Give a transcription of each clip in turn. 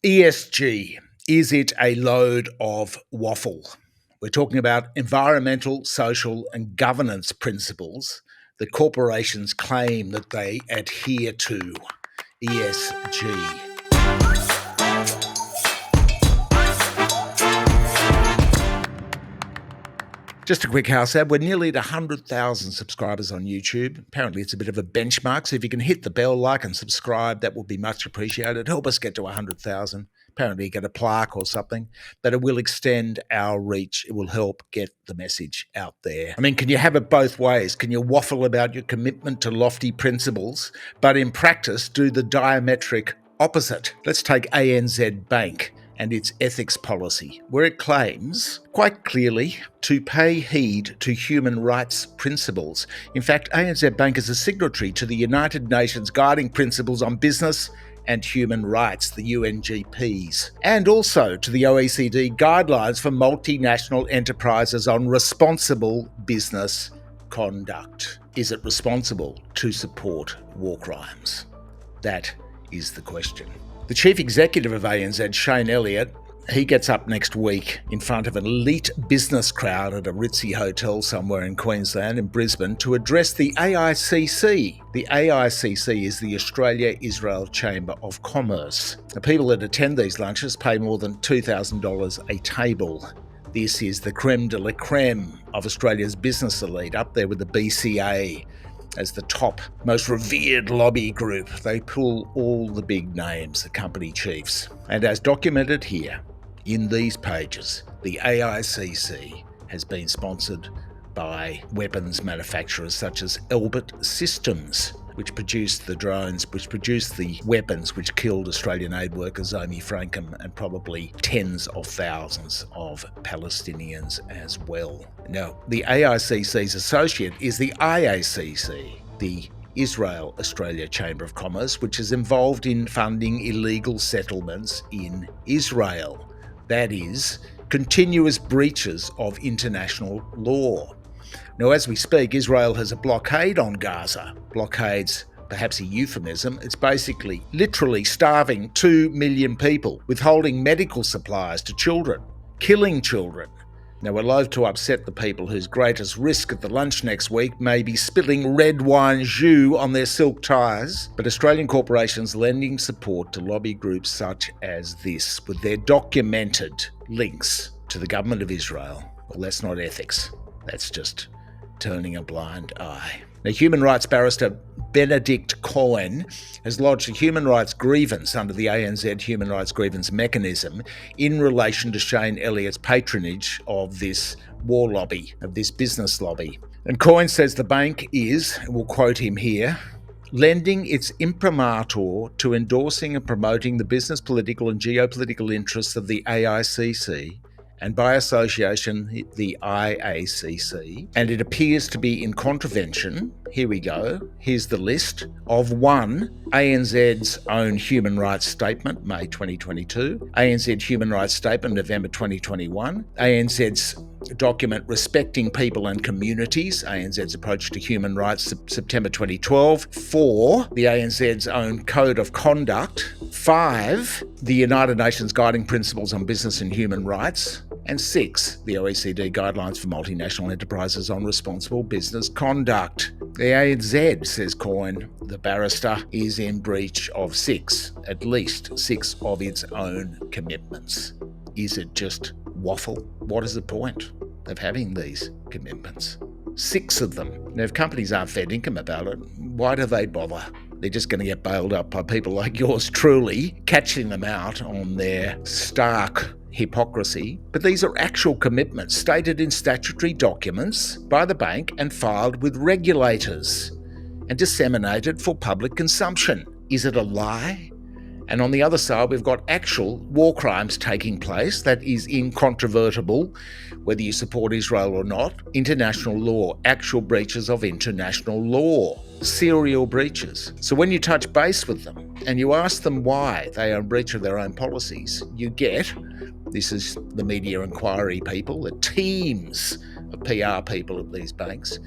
ESG, is it a load of waffle? We're talking about environmental, social, and governance principles that corporations claim that they adhere to. ESG. Just a quick house ad. We're nearly at 100,000 subscribers on YouTube. Apparently it's a bit of a benchmark, so if you can hit the bell, like and subscribe, that would be much appreciated. Help us get to 100,000. Apparently you get a plaque or something, but it will extend our reach. It will help get the message out there. I mean, can you have it both ways? Can you waffle about your commitment to lofty principles, but in practice do the diametric opposite? Let's take ANZ Bank and its ethics policy, where it claims, quite clearly, to pay heed to human rights principles. In fact, ANZ Bank is a signatory to the United Nations Guiding Principles on Business and Human Rights, the UNGPs, and also to the OECD Guidelines for Multinational Enterprises on Responsible Business Conduct. Is it responsible to support war crimes? That is the question. The chief executive of ANZ, Shane Elliott, he gets up next week in front of an elite business crowd at a ritzy hotel somewhere in Queensland, in Brisbane, to address the AICC. The AICC is the Australia-Israel Chamber of Commerce. The people that attend these lunches pay more than $2,000 a table. This is the creme de la creme of Australia's business elite, up there with the BCA as the top, most revered lobby group. They pull all the big names, the company chiefs. And as documented here in these pages, the AICC has been sponsored by weapons manufacturers such as Elbit Systems, which produced the drones, which produced the weapons which killed Australian aid worker Zomi Frankham and probably tens of thousands of Palestinians as well. Now, the AICC's associate is the IACC, the Israel-Australia Chamber of Commerce, which is involved in funding illegal settlements in Israel. That is, continuous breaches of international law. Now, as we speak, Israel has a blockade on Gaza. Blockade's perhaps a euphemism. It's basically literally starving 2 million people, withholding medical supplies to children, killing children. Now, we're loath to upset the people whose greatest risk at the lunch next week may be spilling red wine jus on their silk ties, but Australian corporations lending support to lobby groups such as this, with their documented links to the government of Israel, well, that's not ethics. That's just turning a blind eye. Now, human rights barrister Benedict Cohen has lodged a human rights grievance under the ANZ Human Rights Grievance Mechanism in relation to Shane Elliott's patronage of this war lobby, of this business lobby. And Cohen says the bank is, we'll quote him here, lending its imprimatur to endorsing and promoting the business, political and geopolitical interests of the AICC, and by association, the IACC, and it appears to be in contravention, here we go, here's the list, of 1, ANZ's own Human Rights Statement, May 2022, ANZ Human Rights Statement, November 2021, ANZ's document Respecting People and Communities, ANZ's Approach to Human Rights, September 2012, 4, the ANZ's own Code of Conduct, 5, the United Nations Guiding Principles on Business and Human Rights, and 6, the OECD Guidelines for Multinational Enterprises on Responsible Business Conduct. The ANZ, says Cohen, the barrister, is in breach of 6, at least 6 of its own commitments. Is it just waffle? What is the point of having these commitments? 6 of them. Now, if companies aren't fair income about it, why do they bother? They're just going to get bailed up by people like yours truly, catching them out on their stark hypocrisy. But these are actual commitments stated in statutory documents by the bank and filed with regulators and disseminated for public consumption. Is it a lie? And on the other side, we've got actual war crimes taking place. That is incontrovertible, whether you support Israel or not. International law, actual breaches of international law, serial breaches. So when you touch base with them and you ask them why they are in breach of their own policies, you get, this is the media inquiry people, the teams of PR people at these banks,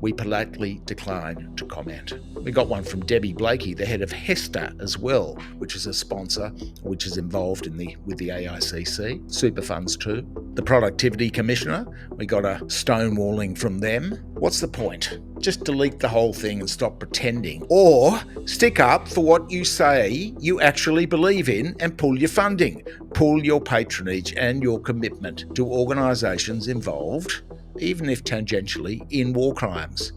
we politely decline to comment. We got one from Debbie Blakey, the head of HESTA as well, which is a sponsor which is involved with the AICC, super funds too. The Productivity Commissioner, we got a stonewalling from them. What's the point? Just delete the whole thing and stop pretending. Or stick up for what you say you actually believe in and pull your funding. Pull your patronage and your commitment to organisations involved, even if tangentially, in war crimes.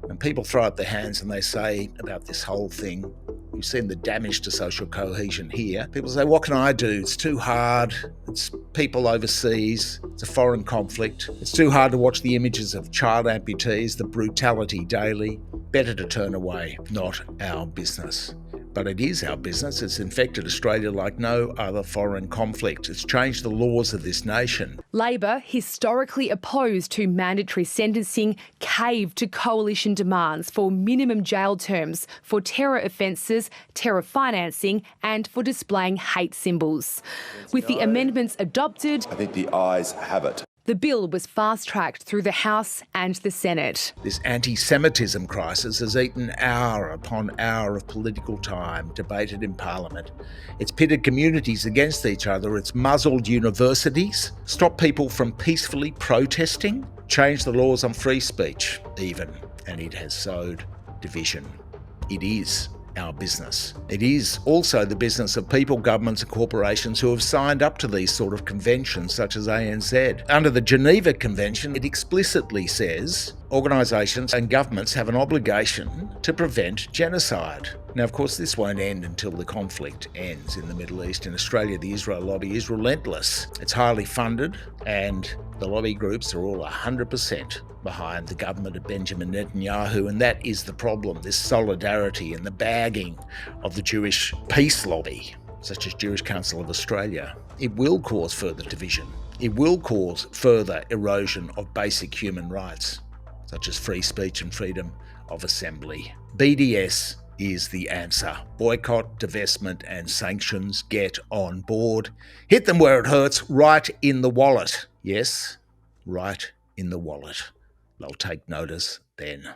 And people throw up their hands and they say about this whole thing, we've seen the damage to social cohesion here. People say, what can I do? It's too hard. It's people overseas. It's a foreign conflict. It's too hard to watch the images of child amputees, the brutality daily. Better to turn away. Not our business. But it is our business. It's infected Australia like no other foreign conflict. It's changed the laws of this nation. Labor, historically opposed to mandatory sentencing, caved to coalition demands for minimum jail terms for terror offences, terror financing and for displaying hate symbols. With the amendments adopted, I think the ayes have it. The bill was fast-tracked through the House and the Senate. This anti-Semitism crisis has eaten hour upon hour of political time debated in Parliament. It's pitted communities against each other. It's muzzled universities, stopped people from peacefully protesting, changed the laws on free speech even, and it has sowed division. It is our business. It is also the business of people, governments and corporations who have signed up to these sort of conventions such as ANZ. Under the Geneva Convention, it explicitly says organisations and governments have an obligation to prevent genocide. Now, of course, this won't end until the conflict ends in the Middle East. In Australia, the Israel lobby is relentless. It's highly funded and the lobby groups are all 100% behind the government of Benjamin Netanyahu, and that is the problem, this solidarity and the bagging of the Jewish peace lobby, such as Jewish Council of Australia. It will cause further division. It will cause further erosion of basic human rights, such as free speech and freedom of assembly. BDS is the answer. Boycott, divestment and sanctions. Get on board. Hit them where it hurts, right in the wallet. Yes, right in the wallet. They'll take notice then.